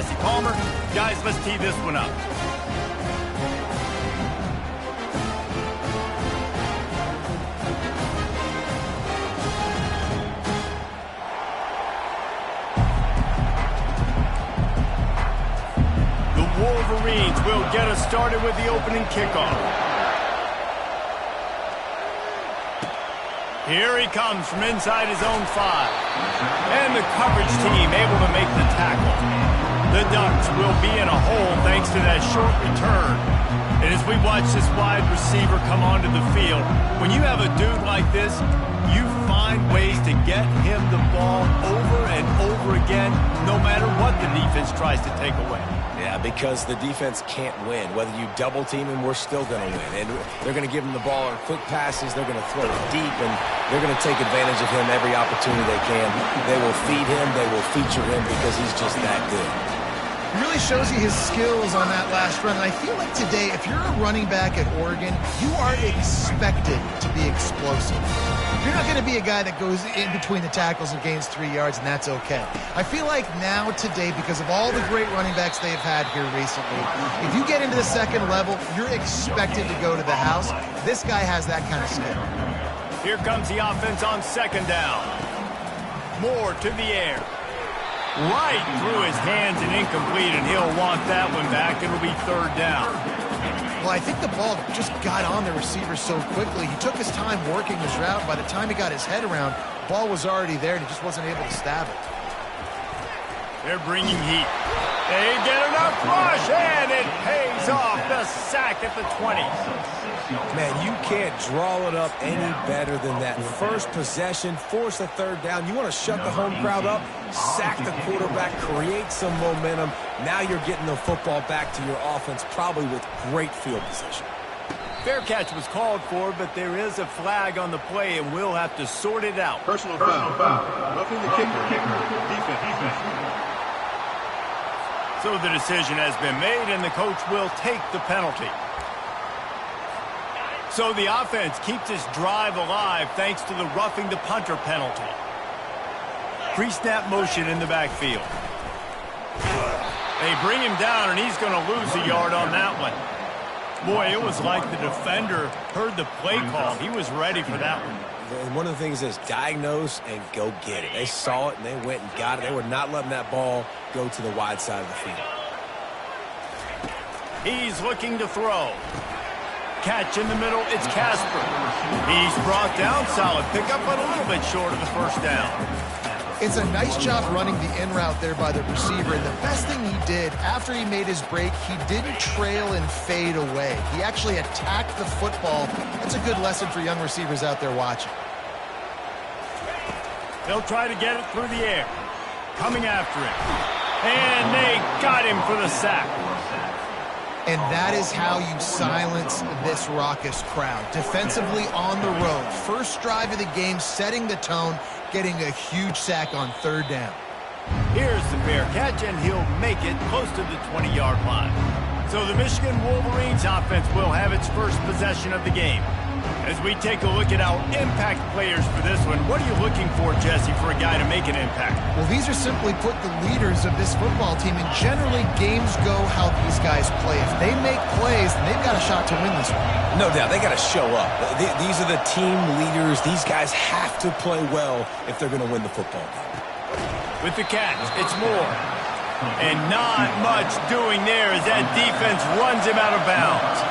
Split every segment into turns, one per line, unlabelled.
Jesse Palmer. Guys, let's tee this one up. The Wolverines will get us started with the opening kickoff. Here he comes from inside his own 5. And the coverage team able to make the tackle. The Ducks will be in a hole thanks to that short return. And as we watch this wide receiver come onto the field, when you have a dude like this, you find ways to get him the ball over and over again, no matter what the defense tries to take away.
Yeah, because the defense can't win. Whether you double team him, we're still going to win. And they're going to give him the ball on quick passes. They're going to throw it deep, and they're going to take advantage of him every opportunity they can. They will feed him. They will feature him because he's just that good.
It really shows you his skills on that last run. And I feel like today, if you're a running back at Oregon, you are expected to be explosive. You're not going to be a guy that goes in between the tackles and gains 3 yards, and that's okay. I feel like now today, because of all the great running backs they've had here recently, if you get into the second level, you're expected to go to the house. This guy has that kind of skill.
Here comes the offense on second down. Moore to the air. Right through his hands and incomplete, and he'll want that one back. It'll be third down.
Well, I think the ball just got on the receiver so quickly. He took his time working his route. By the time he got his head around, the ball was already there, and he just wasn't able to stab it.
They're bringing heat. They get enough rush, and it pays off. The sack at the 20.
Man, you can't draw it up any better than that. First possession, force a third down. You want to shut the home crowd up, sack the quarterback, create some momentum. Now you're getting the football back to your offense, probably with great field position.
Fair catch was called for, but there is a flag on the play, and we'll have to sort it out.
Personal foul. Roughing the kicker. Defense.
So the decision has been made, and the coach will take the penalty. So the offense keeps this drive alive thanks to the roughing the punter penalty. Pre-snap motion in the backfield. They bring him down, and he's going to lose a yard on that one. Boy, it was like the defender heard the play call. He was ready for that one.
And one of the things is diagnose and go get it. They saw it, and they went and got it. They were not letting that ball go to the wide side of the field.
He's looking to throw. Catch in the middle, it's Casper. He's brought down, solid pickup, but a little bit short of the first down.
It's a nice job running the in route there by the receiver, and the best thing he did after he made his break, he didn't trail and fade away. He actually attacked the football. That's a good lesson for young receivers out there watching.
They'll try to get it through the air. Coming after it. And they got him for the sack.
And that is how you silence this raucous crowd. Defensively on the road. First drive of the game, setting the tone, getting a huge sack on third down.
Here's the fair catch, and he'll make it close to the 20-yard line. So the Michigan Wolverines offense will have its first possession of the game. As we take a look at our impact players for this one, what are you looking for, Jesse, for a guy to make an impact?
Well, these are simply put the leaders of this football team, and generally games go how these guys play. If they make plays, then they've got a shot to win this one.
No doubt, they got to show up. These are the team leaders. These guys have to play well if they're going to win the football game.
With the catch, it's Moore. And not much doing there as that defense runs him out of bounds.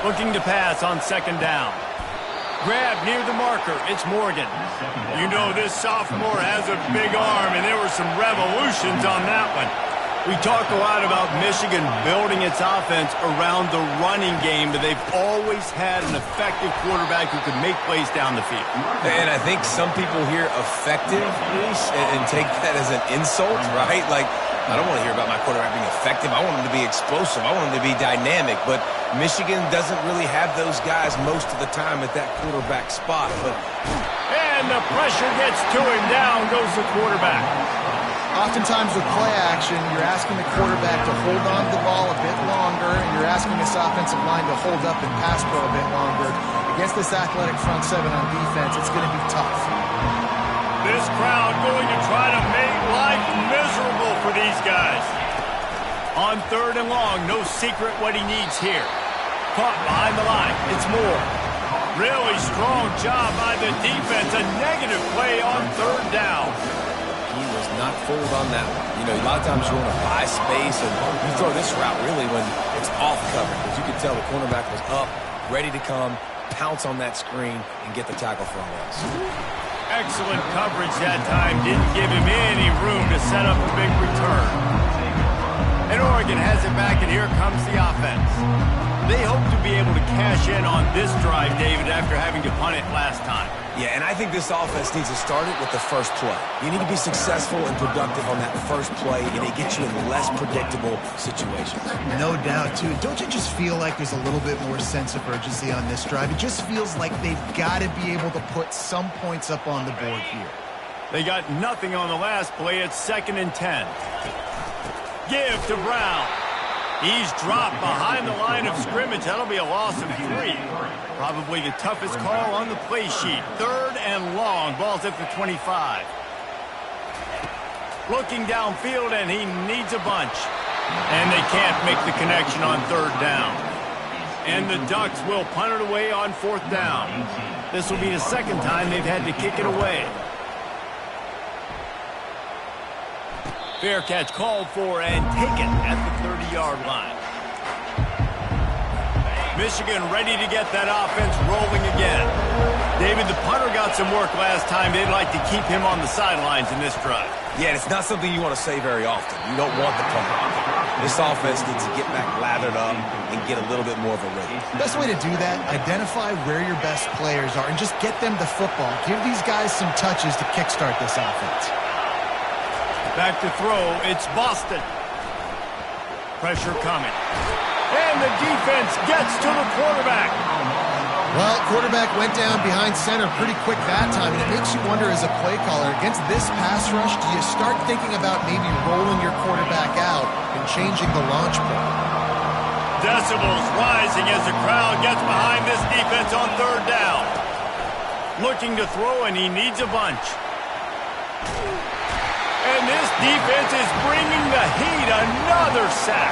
Looking to pass on second down. Grab near the marker. It's Morgan. You know this sophomore has a big arm, and there were some revolutions on that one. We talk a lot about Michigan building its offense around the running game, but they've always had an effective quarterback who could make plays down the field.
And I think some people hear effective, Reese, and take that as an insult, right? Like, I don't want to hear about my quarterback being effective. I want him to be explosive. I want him to be dynamic. But Michigan doesn't really have those guys most of the time at that quarterback spot.
And the pressure gets to him. Down goes the quarterback.
Oftentimes with play action, you're asking the quarterback to hold on to the ball a bit longer, and you're asking this offensive line to hold up and pass pro a bit longer. Against this athletic front seven on defense, it's going to be tough.
This crowd going to try to make life miserable for these guys. On 3rd and long, no secret what he needs here. Caught behind the line. It's Moore. Really strong job by the defense. A negative play on 3rd down.
He was not fooled on that one. You know, a lot of times you want to buy space, and you throw this route really when it's off coverage. As you can tell, the cornerback was up, ready to come, pounce on that screen, and get the tackle for a loss.
Excellent coverage that time. Didn't give him any room to set up a big return. And Oregon has it back, and here comes the offense. They hope to be able to cash in on this drive, David, after having to punt it last time.
Yeah, and I think this offense needs to start it with the first play. You need to be successful and productive on that first play, and it gets you in less predictable situations.
No doubt, too. Don't you just feel like there's a little bit more sense of urgency on this drive? It just feels like they've got to be able to put some points up on the board here.
They got nothing on the last play. It's 2nd and 10. Give to Brown. He's dropped behind the line of scrimmage. That'll be a loss of 3. Probably the toughest call on the play sheet. 3rd and long. Ball's at the 25. Looking downfield, and he needs a bunch. And they can't make the connection on 3rd down. And the Ducks will punt it away on 4th down. This will be the 2nd time they've had to kick it away. Fair catch called for and taken at the 30-yard line. Michigan ready to get that offense rolling again. David, the punter got some work last time. They'd like to keep him on the sidelines in this drive.
Yeah, it's not something you want to say very often. You don't want the punter on there. This offense needs to get back lathered up and get a little bit more of a rhythm.
Best way to do that, identify where your best players are and just get them the football. Give these guys some touches to kickstart this offense.
Back to throw, it's Boston. Pressure coming. And the defense gets to the quarterback.
Well, quarterback went down behind center pretty quick that time, and it makes you wonder as a play caller, against this pass rush, do you start thinking about maybe rolling your quarterback out and changing the launch point?
Decibels rising as the crowd gets behind this defense on 3rd down. Looking to throw, and he needs a bunch. And this defense is bringing the heat. Another sack.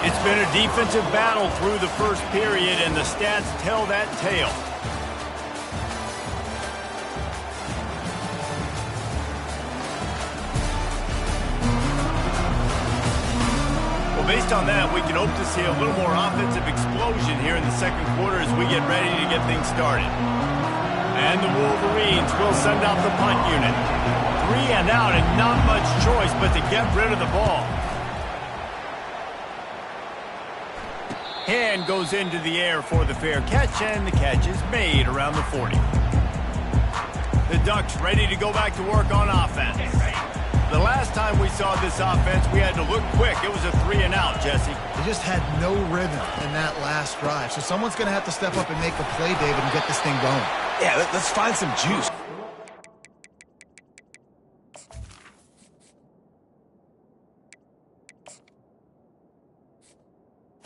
It's been a defensive battle through the first period, and the stats tell that tale. Well, based on that, we can hope to see a little more offensive explosion here in the 2nd quarter as we get ready to get things started. And the Wolverines will send out the punt unit. 3 and out, and not much choice but to get rid of the ball. Hand goes into the air for the fair catch, and the catch is made around the 40. The Ducks ready to go back to work on offense. The last time we saw this offense, we had to look quick. It was a 3 and out, Jesse.
They just had no rhythm in that last drive. So someone's going to have to step up and make a play, David, and get this thing going.
Yeah, let's find some juice.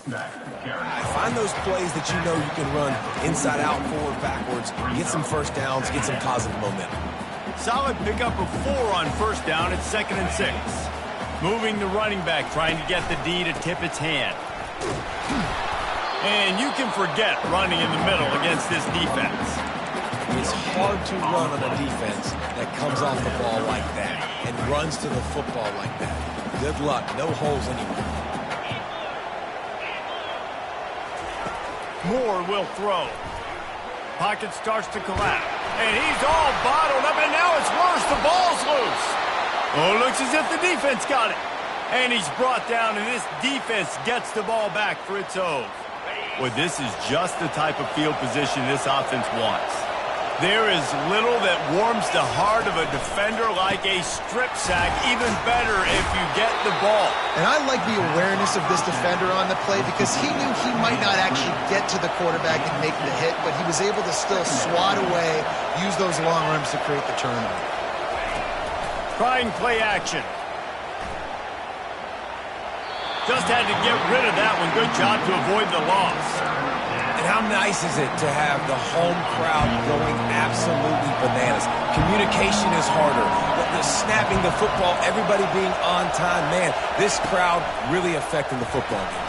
Find those plays that you know you can run inside out, forward, backwards, get some first downs, get some positive momentum.
Solid pickup of 4 on 1st down. It's 2nd and 6. Moving the running back, trying to get the D to tip its hand. And you can forget running in the middle against this defense.
It's hard to run on a defense that comes off the ball like that and runs to the football like that. Good luck. No holes anywhere.
Moore will throw. Pocket starts to collapse. And he's all bottled up, and now it's worse. The ball's loose. Oh, it looks as if the defense got it. And he's brought down, and this defense gets the ball back for its own. Well, this is just the type of field position this offense wants. There is little that warms the heart of a defender like a strip sack, even better if you get the ball.
And I like the awareness of this defender on the play because he knew he might not actually get to the quarterback and make the hit, but he was able to still swat away, use those long arms to create the turnover.
Trying play action. Just had to get rid of that one. Good job to avoid the loss.
And how nice is it to have the home crowd going absolutely bananas? Communication is harder. The snapping the football, everybody being on time. Man, this crowd really affecting the football game.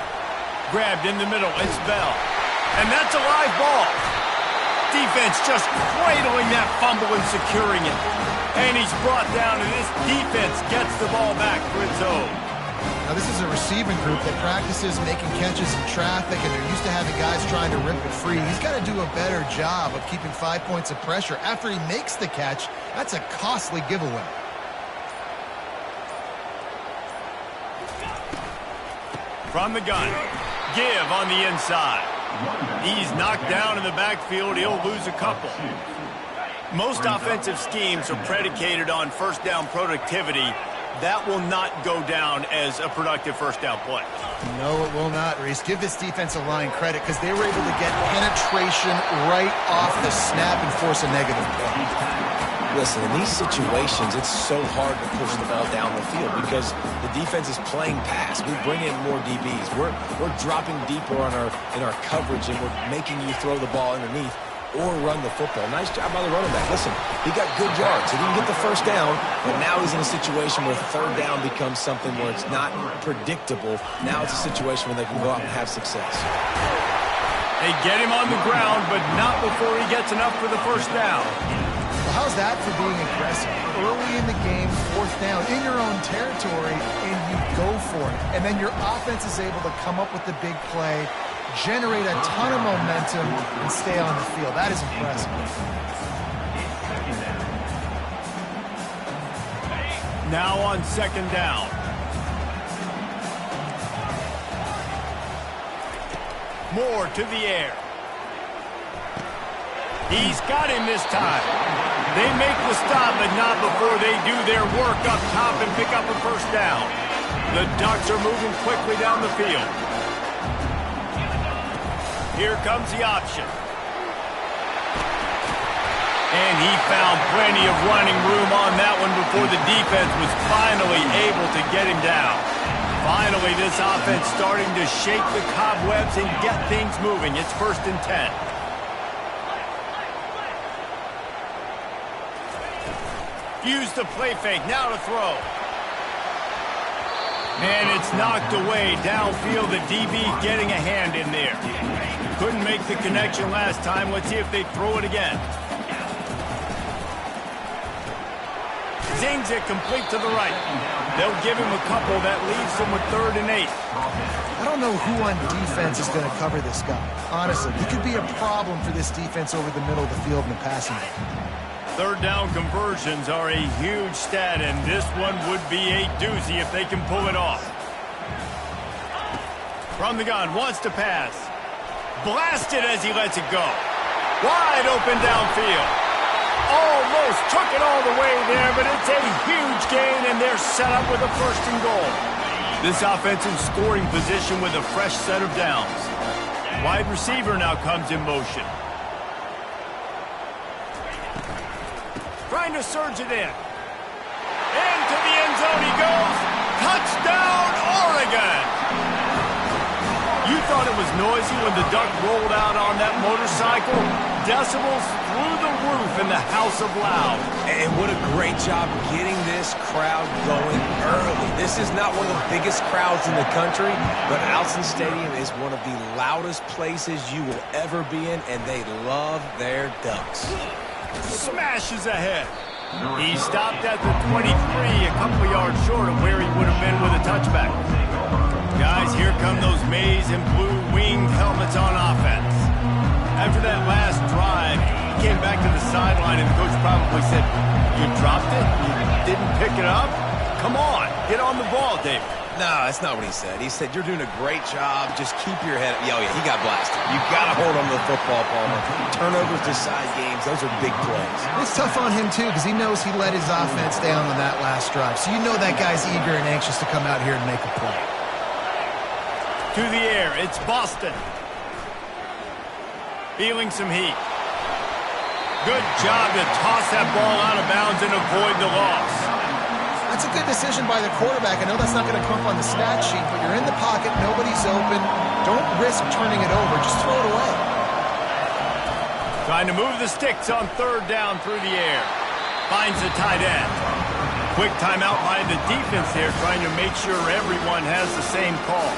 Grabbed in the middle. It's Bell. And that's a live ball. Defense just cradling that fumble and securing it. And he's brought down, and this defense gets the ball back for its own.
Now, this is a receiving group that practices making catches in traffic, and they're used to having guys trying to rip it free. He's got to do a better job of keeping 5 points of pressure. After he makes the catch, that's a costly giveaway.
From the gun, give on the inside. He's knocked down in the backfield. He'll lose a couple. Most offensive schemes are predicated on first down productivity. That will not go down as a productive first down play.
No, it will not, Reese. Give this defensive line credit because they were able to get penetration right off the snap and force a negative play.
Listen, in these situations, it's so hard to push the ball down the field because the defense is playing pass. We bring in more DBs. We're dropping deeper in our coverage, and we're making you throw the ball underneath or run the football. Nice job by the running back. Listen, he got good yards. He didn't get the first down, but now he's in a situation where third down becomes something where it's not predictable. Now it's a situation where they can go out and have success.
They get him on the ground, but not before he gets enough for the first down.
Well, how's that for being aggressive? Early in the game, fourth down, in your own territory, and you go for it. And then your offense is able to come up with the big play, generate a ton of momentum, and stay on the field. That is impressive.
Now on second down. Moore to the air. He's got him this time. They make the stop, but not before they do their work up top and pick up a first down. The Ducks are moving quickly down the field. Here comes the option. And he found plenty of running room on that one before the defense was finally able to get him down. Finally, this offense starting to shake the cobwebs and get things moving. It's 1st and 10. Use the play fake, now to throw. And it's knocked away downfield. The DB getting a hand in there. Couldn't make the connection last time. Let's see if they throw it again. Zings it complete to the right. They'll give him a couple. That leaves them with 3rd and 8.
I don't know who on defense is going to cover this guy. Honestly, he could be a problem for this defense over the middle of the field in the passing game.
Third down conversions are a huge stat, and this one would be a doozy if they can pull it off. From the gun, wants to pass. Blasted as he lets it go. Wide open downfield. Almost took it all the way there, but it's a huge gain, and they're set up with a 1st and goal. This offensive scoring position with a fresh set of downs. Wide receiver now comes in motion. Trying to surge it in. Into the end zone he goes. Touchdown, Oregon! You thought it was noisy when the Duck rolled out on that motorcycle? Decibels through the roof in the House of Loud.
And what a great job getting this crowd going early. This is not one of the biggest crowds in the country, but Alson Stadium is one of the loudest places you will ever be in, and they love their Ducks.
Smashes ahead. He stopped at the 23, a couple yards short of where he would have been with a touchback. Guys, here come those maize and blue winged helmets on offense. After that last drive, he came back to the sideline and the coach probably said, "You dropped it? You didn't pick it up? Come on, get on the ball, David."
No, that's not what he said. He said, "You're doing a great job. Just keep your head up." Oh, yeah, he got blasted. You got to hold on to the football, Palmer. Turnovers decide games. Those are big plays.
It's tough on him, too, because he knows he let his offense down on that last drive. So you know that guy's eager and anxious to come out here and make a play.
To the air, it's Boston. Feeling some heat. Good job to toss that ball out of bounds and avoid the loss.
I That's a good decision by the quarterback. I know that's not going to come up on the stat sheet, but you're in the pocket, nobody's open. Don't risk turning it over. Just throw it away.
Trying to move the sticks on third down through the air. Finds the tight end. Quick timeout by the defense there, trying to make sure everyone has the same call.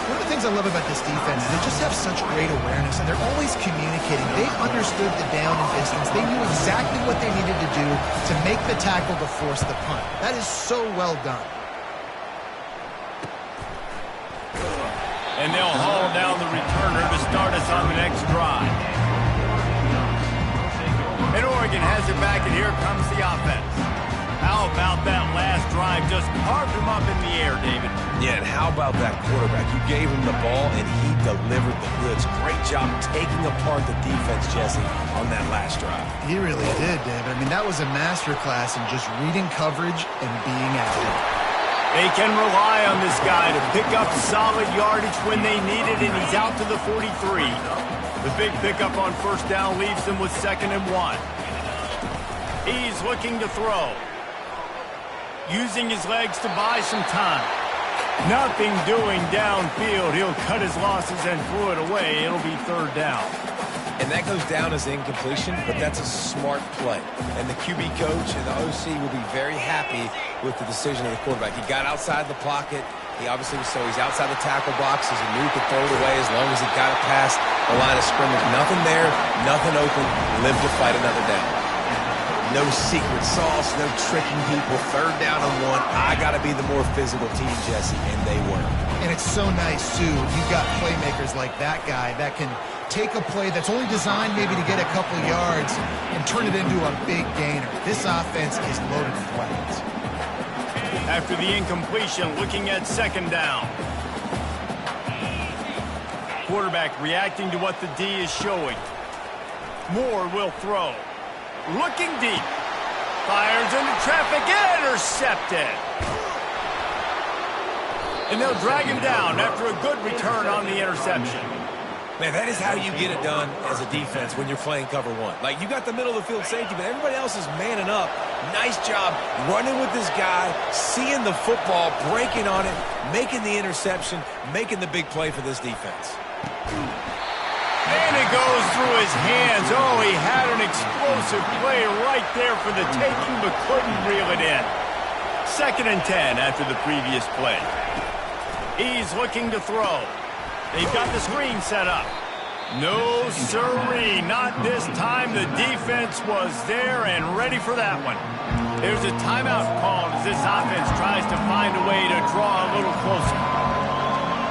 One of the things I love about this defense is they just have such great awareness, and they're always communicating. They understood the down and distance. They knew exactly what they needed to do to make the tackle to force the punt. That is so well done.
And they'll haul down the returner to start us on the next drive. And Oregon has it back, and here comes the offense. How about that last drive? Just carved him up in the air, David.
Yeah, and how about that quarterback? You gave him the ball, and he delivered the goods. Great job taking apart the defense, Jesse, on that last drive.
He really did, David. I mean, that was a masterclass in just reading coverage and being active.
They can rely on this guy to pick up solid yardage when they need it, and he's out to the 43. The big pickup on first down leaves them with 2nd and 1. He's looking to throw. Using his legs to buy some time. Nothing doing downfield. He'll cut his losses and throw it away. It'll be 3rd down.
And that goes down as incompletion, but that's a smart play. And the QB coach and the OC will be very happy with the decision of the quarterback. He got outside the pocket. He obviously was he's outside the tackle box. He knew he could throw it away as long as he got it past the line of scrimmage. Nothing there, nothing open. Live to fight another down. No secret sauce, no tricking people. 3rd down and 1. I got to be the more physical team, Jesse, and they were.
And it's so nice, too. You've got playmakers like that guy that can take a play that's only designed maybe to get a couple yards and turn it into a big gainer. This offense is loaded with weapons.
After the incompletion, looking at 2nd down. Quarterback reacting to what the D is showing. Moore will throw. Looking deep. Fires into traffic. Intercepted. And they'll drag him down after a good return on the interception.
Man, that is how you get it done as a defense when you're playing cover 1. Like, you got the middle of the field safety, but everybody else is manning up. Nice job running with this guy, seeing the football, breaking on it, making the interception, making the big play for this defense.
And it goes through his hands. Oh, he had an explosive play right there for the taking, but couldn't reel it in. 2nd and 10 after the previous play. He's looking to throw. They've got the screen set up. No siree, not this time. The defense was there and ready for that one. There's a timeout called as this offense tries to find a way to draw a little closer.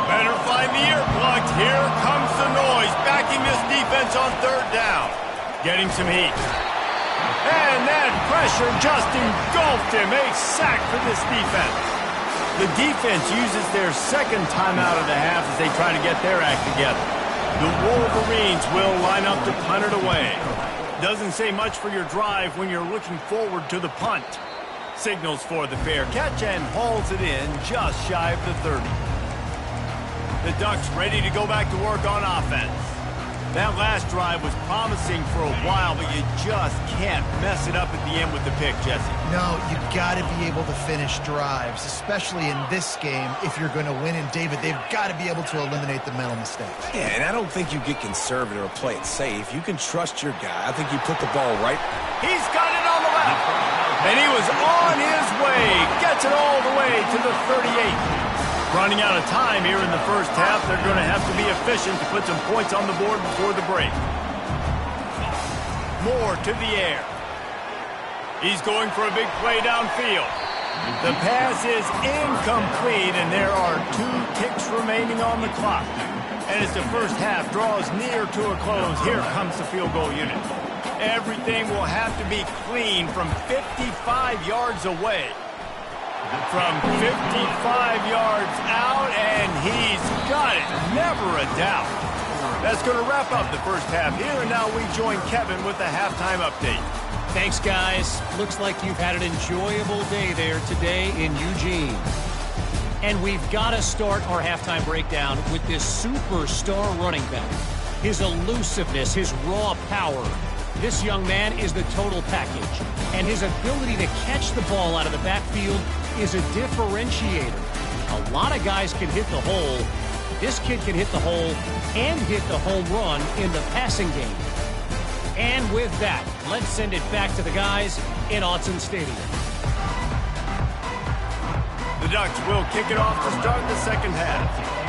Better find the earplugs. Here comes the noise, backing this defense on 3rd down. Getting some heat. And that pressure just engulfed him. A sack for this defense. The defense uses their 2nd timeout of the half as they try to get their act together. The Wolverines will line up to punt it away. Doesn't say much for your drive when you're looking forward to the punt. Signals for the fair catch and hauls it in just shy of the 30. The Ducks ready to go back to work on offense. That last drive was promising for a while, but you just can't mess it up at the end with the pick, Jesse.
No, you've got to be able to finish drives, especially in this game if you're going to win. And, David, they've got to be able to eliminate the mental mistakes.
Yeah, and I don't think you get conservative or play it safe. You can trust your guy. I think you put the ball right.
He's got it on the left. And he was on his way. Gets it all the way to the 38. Running out of time here in the first half. They're going to have to be efficient to put some points on the board before the break. Moore to the air. He's going for a big play downfield. The pass is incomplete, and there are 2 ticks remaining on the clock. And as the first half draws near to a close, here comes the field goal unit. Everything will have to be clean from 55 yards away. From 55 yards out, and he's got it. Never a doubt. That's going to wrap up the first half here, and now we join Kevin with the halftime update.
Thanks, guys. Looks like you've had an enjoyable day there today in Eugene. And we've got to start our halftime breakdown with this superstar running back. His elusiveness, his raw power. This young man is the total package, and his ability to catch the ball out of the backfield is a differentiator. A lot of guys can hit the hole. This kid can hit the hole and hit the home run in the passing game. And with that, let's send it back to the guys in Autzen Stadium.
The Ducks will kick it off to start the second half.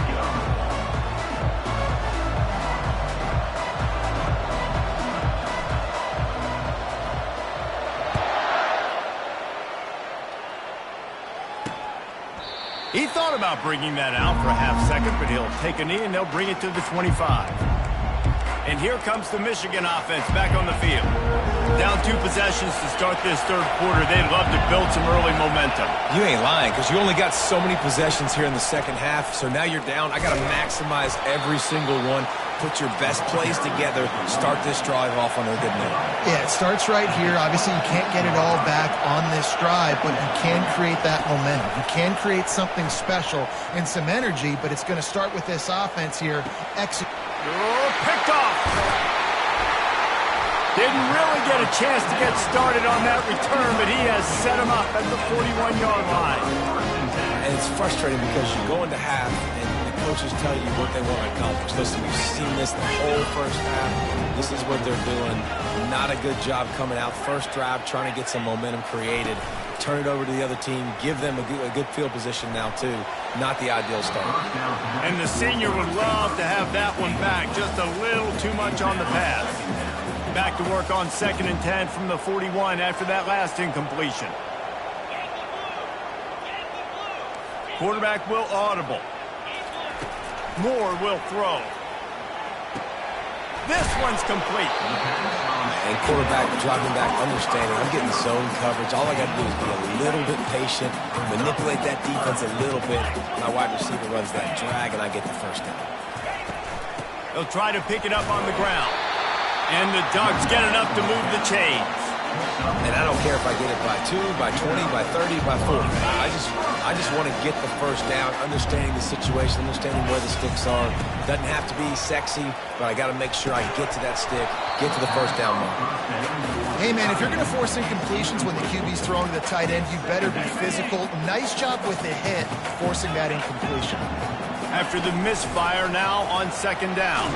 He thought about bringing that out for a half second, but he'll take a knee and they'll bring it to the 25. And here comes the Michigan offense back on the field. Down 2 possessions to start this third quarter. They'd love to build some early momentum.
You ain't lying, because you only got so many possessions here in the second half, so now you're down. I got to maximize every single one. Put your best plays together. Start this drive off on a good note.
Yeah, it starts right here. Obviously, you can't get it all back on this drive, but you can create that momentum. You can create something special and some energy, but it's going to start with this offense here.
Picked off. Didn't really get a chance to get started on that return, but he has set him up at the 41-yard line.
And it's frustrating because you go into half and coaches tell you what they want to accomplish. Listen, we've seen this the whole first half. This is what they're doing. Not a good job coming out. First drive, trying to get some momentum created. Turn it over to the other team. Give them a good field position now, too. Not the ideal start.
And the senior would love to have that one back. Just a little too much on the pass. Back to work on 2nd and 10 from the 41 after that last incompletion. Quarterback will audible. Moore will throw. This one's complete.
And quarterback dropping back, understanding. I'm getting zone coverage. All I got to do is be a little bit patient, manipulate that defense a little bit. My wide receiver runs that drag, and I get the first down.
They'll try to pick it up on the ground. And the Ducks get enough to move the chains.
And I don't care if I get it by 2, by 20, by 30, by 40. I just want to get the first down, understanding the situation, understanding where the sticks are. Doesn't have to be sexy, but I got to make sure I get to that stick, get to the first down mark.
Hey, man, if you're going to force incompletions when the QB's throwing to the tight end, you better be physical. Nice job with the hit, forcing that incompletion.
After the misfire, now on 2nd down.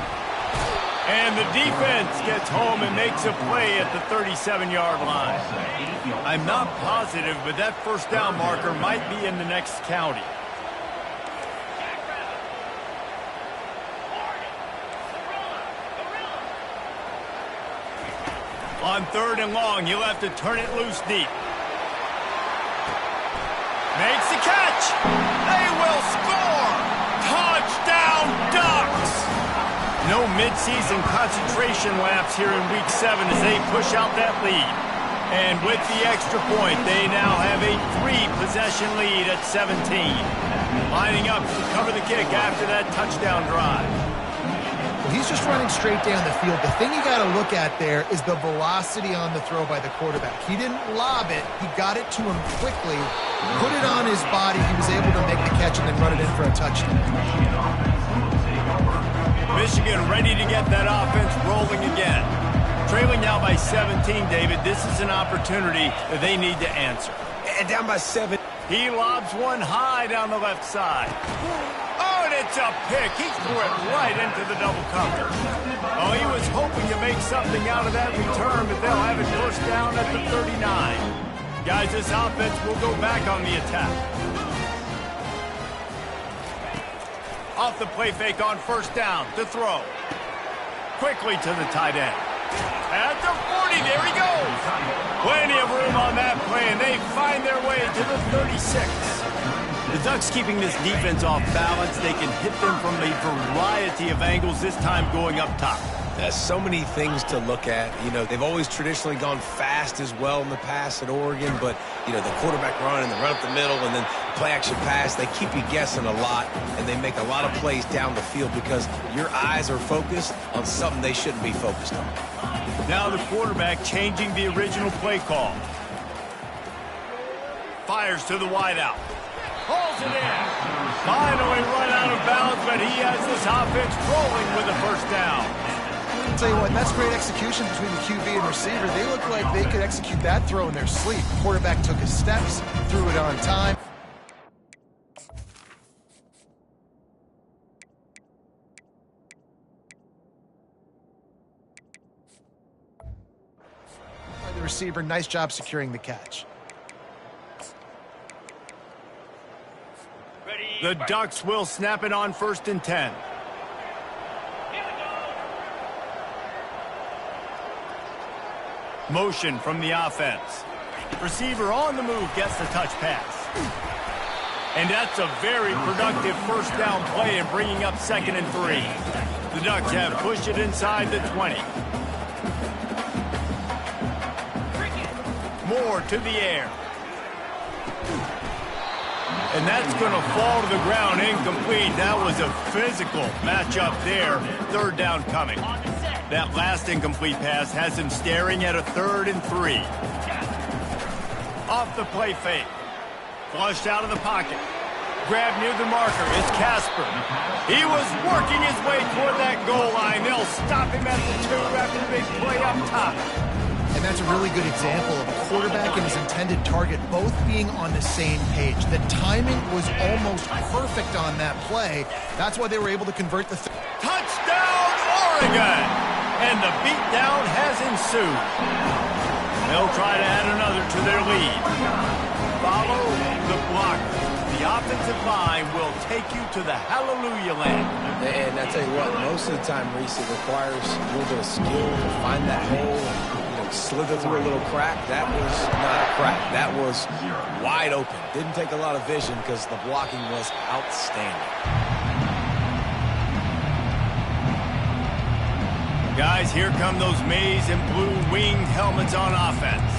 And the defense gets home and makes a play at the 37-yard line. I'm not positive, but that first down marker might be in the next county. On 3rd and long, you'll have to turn it loose deep. Makes the catch. They will score. Touchdown, Ducks. No midseason concentration laps here in Week 7 as they push out that lead. And with the extra point, they now have a 3-possession lead at 17. Lining up to cover the kick after that touchdown drive.
Well, he's just running straight down the field. The thing you got to look at there is the velocity on the throw by the quarterback. He didn't lob it. He got it to him quickly, put it on his body. He was able to make the catch and then run it in for a touchdown.
Michigan ready to get that offense rolling again. Trailing now by 17, David. This is an opportunity that they need to answer.
And down by 7.
He lobs one high down the left side. Oh, and it's a pick. He threw it right into the double cover. Oh, he was hoping to make something out of that return, but they'll have it first down at the 39. Guys, this offense will go back on the attack. Off the play fake on first down to throw. Quickly to the tight end. At the 40, there he goes. Plenty of room on that play, and they find their way to the 36. The Ducks keeping this defense off balance. They can hit them from a variety of angles, this time going up top.
There's so many things to look at. You know, they've always traditionally gone fast as well in the past at Oregon, but, you know, the quarterback run and the run up the middle and then play-action pass, they keep you guessing a lot, and they make a lot of plays down the field because your eyes are focused on something they shouldn't be focused on.
Now the quarterback changing the original play call. Fires to the wideout. Pulls it in. Finally run out of bounds, but he has this offense rolling with a first down.
I'll tell you what, that's great execution between the QB and receiver. They look like they could execute that throw in their sleep. Quarterback took his steps, threw it on time. The receiver, nice job securing the catch.
The Ducks will snap it on 1st and 10. Motion from the offense. Receiver on the move gets the touch pass. And that's a very productive first down play in bringing up 2nd and 3. The Ducks have pushed it inside the 20. Moore to the air. And that's going to fall to the ground incomplete. That was a physical matchup there. 3rd down coming. That last incomplete pass has him staring at a 3rd and 3. Off the play fake. Flushed out of the pocket. Grab near the marker. It's Casper. He was working his way toward that goal line. They'll stop him at the 2 after the big play up top.
And that's a really good example of a quarterback and his intended target both being on the same page. The timing was almost perfect on that play. That's why they were able to convert the
touchdown, Oregon! And the beatdown has ensued. They'll try to add another to their lead. Follow the block. The offensive line will take you to the hallelujah land.
And I tell you what, most of the time, Reese, it requires a little bit of skill to find that hole and slither through a little crack. That was not a crack. That was wide open. Didn't take a lot of vision because the blocking was outstanding.
Guys, here come those maize and blue winged helmets on offense.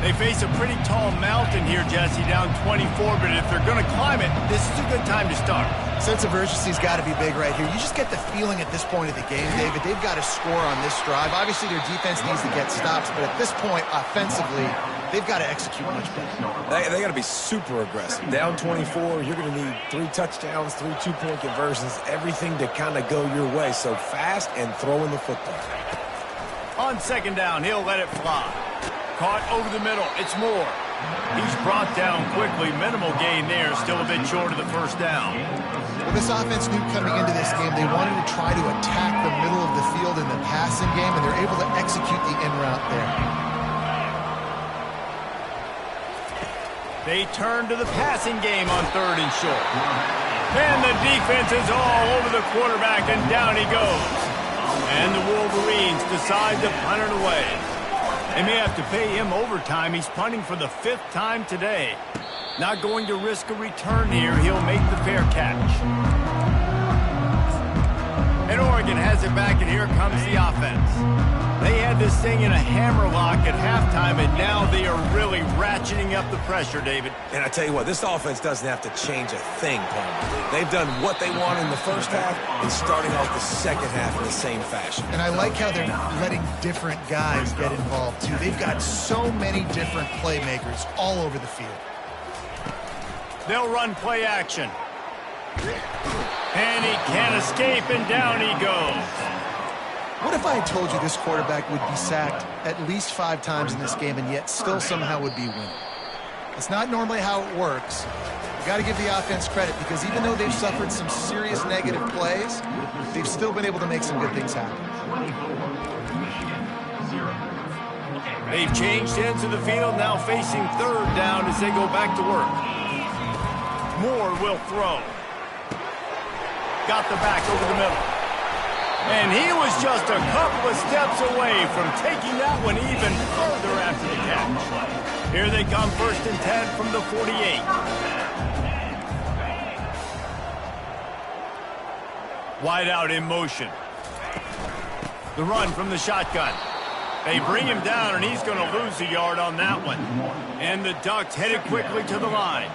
They face a pretty tall mountain here, Jesse, down 24, but if they're going to climb it, this is a good time to start.
Sense of urgency's got to be big right here. You just get the feeling at this point of the game, David, they've got to score on this drive. Obviously, their defense needs to get stops, but at this point, offensively, they've got to execute much better.
They got to be super aggressive. Down 24, you're going to need 3 touchdowns, 3 two-point conversions, everything to kind of go your way. So fast and throwing the football.
On 2nd down, he'll let it fly. Caught over the middle. It's Moore. He's brought down quickly. Minimal gain there. Still a bit short of the 1st down.
Well, this offense knew coming into this game they wanted to try to attack the middle of the field in the passing game, and they're able to execute the in route there.
They turn to the passing game on 3rd and short. And the defense is all over the quarterback, and down he goes. And the Wolverines decide to punt it away. They may have to pay him overtime. He's punting for the 5th time today. Not going to risk a return here. He'll make the fair catch. And Oregon has it back, and here comes the offense. They had this thing in a hammerlock at halftime, and now they are really ratcheting up the pressure, David.
And I tell you what, this offense doesn't have to change a thing, Paul. They've done what they want in the 1st half and starting off the 2nd half in the same fashion.
And I like how they're letting different guys get involved, too. They've got so many different playmakers all over the field.
They'll run play action. And he can't escape, and down he goes.
What if I had told you this quarterback would be sacked at least 5 times in this game and yet still somehow would be winning? It's not normally how it works. You got to give the offense credit because even though they've suffered some serious negative plays, they've still been able to make some good things happen.
They've changed ends of the field, now facing 3rd down as they go back to work. Moore will throw. Got the back over the middle. And he was just a couple of steps away from taking that one even further after the catch. Here they come, 1st and 10 from the 48. Wide out in motion. The run from the shotgun. They bring him down, and he's going to lose a yard on that one. And the Ducks headed quickly to the line.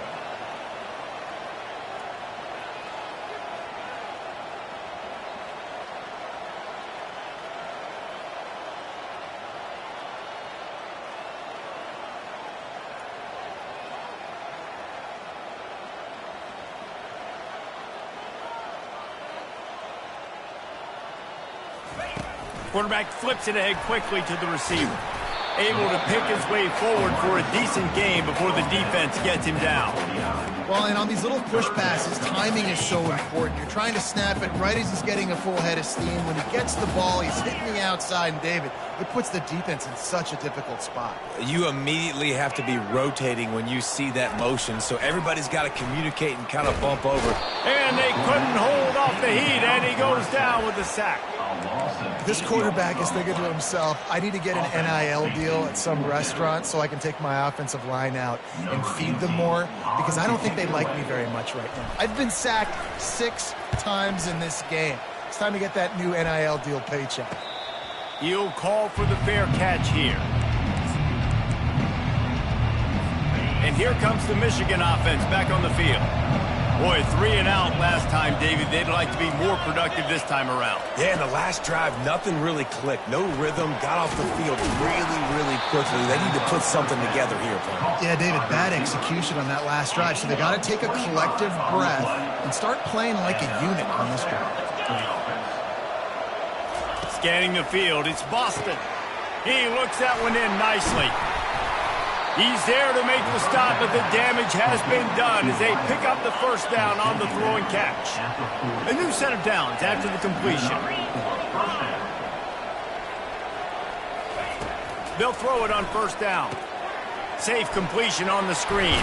Quarterback flips it ahead quickly to the receiver. Able to pick his way forward for a decent gain before the defense gets him down.
Well, and on these little push passes, timing is so important. You're trying to snap it right as he's getting a full head of steam. When he gets the ball, he's hitting the outside, and David, it puts the defense in such a difficult spot.
You immediately have to be rotating when you see that motion, so everybody's got to communicate and kind of bump over.
And they couldn't hold off the heat, and he goes down with the sack.
This quarterback is thinking to himself, I need to get an NIL deal at some restaurant so I can take my offensive line out and feed them more, because I don't think they like me very much right now. I've been sacked 6 times in this game. It's time to get that new NIL deal paycheck.
He'll call for the fair catch here. And here comes the Michigan offense back on the field. Boy, 3 and out last time, David. They'd like to be more productive this time around.
Yeah, in the last drive, nothing really clicked. No rhythm, got off the field really, really quickly. They need to put something together here, Paul.
Yeah, David, bad execution on that last drive. So they got to take a collective breath and start playing like a unit on this drive.
Scanning the field, it's Boston. He looks that one in nicely. He's there to make the stop, but the damage has been done as they pick up the first down on the throw and catch. A new set of downs after the completion. They'll throw it on first down. Safe completion on the screen.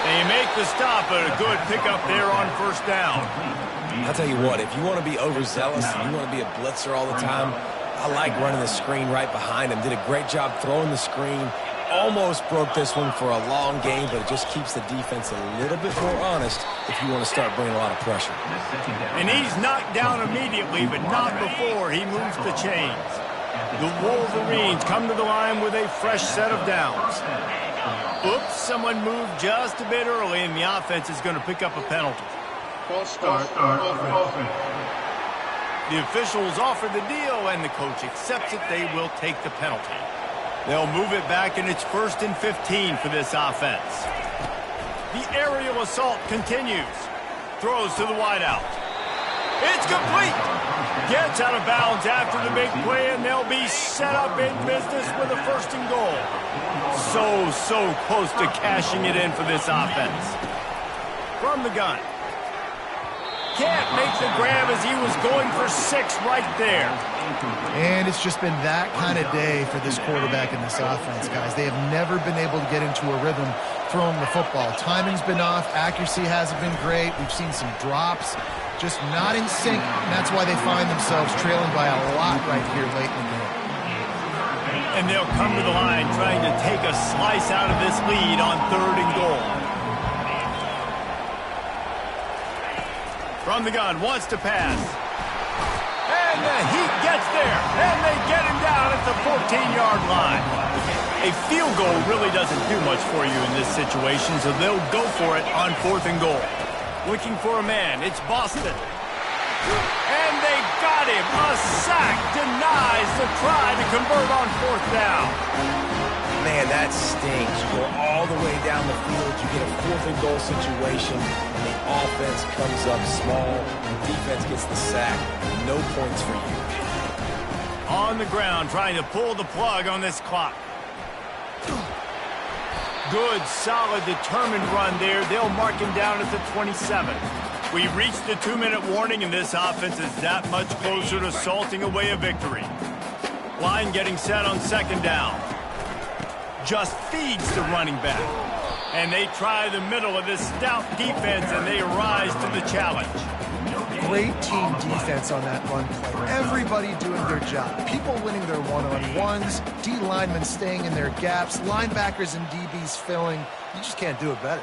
They make the stop, but a good pickup there on first down.
I'll tell you what, if you want to be overzealous and you want to be a blitzer all the time, I like running the screen right behind him. Did a great job throwing the screen. Almost broke this one for a long game, but it just keeps the defense a little bit more honest if you want to start bringing a lot of pressure.
And he's knocked down immediately, but not before he moves the chains. The Wolverines come to the line with a fresh set of downs. Oops, someone moved just a bit early, and the offense is going to pick up a penalty.
False start, offense.
The officials offer the deal, and the coach accepts it. They will take the penalty. They'll move it back, and it's 1st and 15 for this offense. The aerial assault continues. Throws to the wideout. It's complete. Gets out of bounds after the big play, and they'll be set up in business with a 1st and goal. So close to cashing it in for this offense. From the gun. Can't make the grab as he was going for 6 right there.
And it's just been that kind of day for this quarterback and this offense, guys. They have never been able to get into a rhythm throwing the football. Timing's been off. Accuracy hasn't been great. We've seen some drops. Just not in sync. And that's why they find themselves trailing by a lot right here late in the game.
And they'll come to the line trying to take a slice out of this lead on 3rd and goal. From the gun, wants to pass. And the Heat gets there. And they get him down at the 14-yard line. A field goal really doesn't do much for you in this situation, so they'll go for it on 4th and goal. Looking for a man. It's Boston. And they got him. A sack denies the try to convert on 4th down.
Man, that stinks. You go all the way down the field, you get a 4th and goal situation, and the offense comes up small, the defense gets the sack, no points for you.
On the ground, trying to pull the plug on this clock. Good, solid, determined run there. They'll mark him down at the 27. We've reached the 2-minute warning, and this offense is that much closer to salting away a victory. Line getting set on 2nd down. Just feeds the running back. And they try the middle of this stout defense, and they rise to the challenge.
Great team defense on that run play. Everybody doing their job. People winning their one-on-ones, D linemen staying in their gaps, linebackers and DBs filling. You just can't do it better.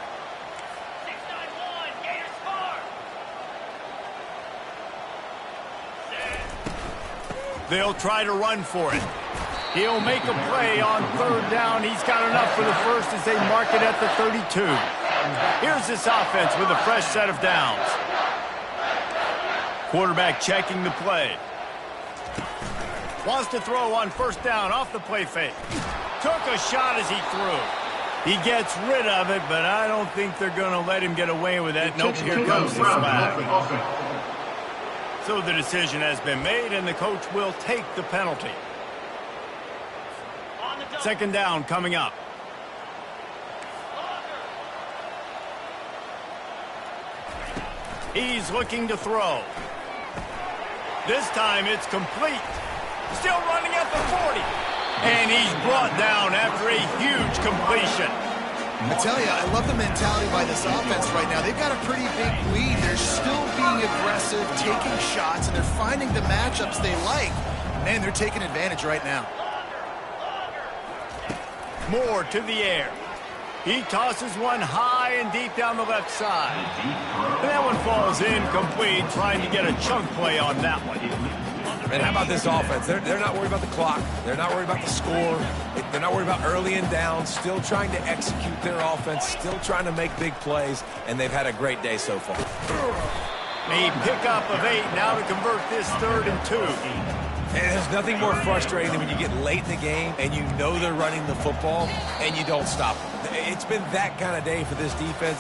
They'll try to run for it. He'll make a play on 3rd down. He's got enough for the 1st as they mark it at the 32. Here's this offense with a fresh set of downs. Quarterback checking the play. Wants to throw on 1st down off the play fake. Took a shot as he threw. He gets rid of it, but I don't think they're going to let him get away with that. Nope, here comes the flag. So the decision has been made, and the coach will take the penalty. Second down coming up. He's looking to throw. This time it's complete. Still running at the 40. And he's brought down after a huge completion.
I tell you, I love the mentality by this offense right now. They've got a pretty big lead. They're still being aggressive, taking shots, and they're finding the matchups they like. Man, they're taking advantage right now.
Moore to the air. He tosses one high and deep down the left side. And that one falls incomplete, trying to get a chunk play on that one.
And how about this offense? They're not worried about the clock. They're not worried about the score. They're not worried about early and down. Still trying to execute their offense. Still trying to make big plays. And they've had a great day so far.
A pickup of 8 now to convert this 3rd and 2.
And there's nothing more frustrating than when you get late in the game and you know they're running the football and you don't stop them. It's been that kind of day for this defense.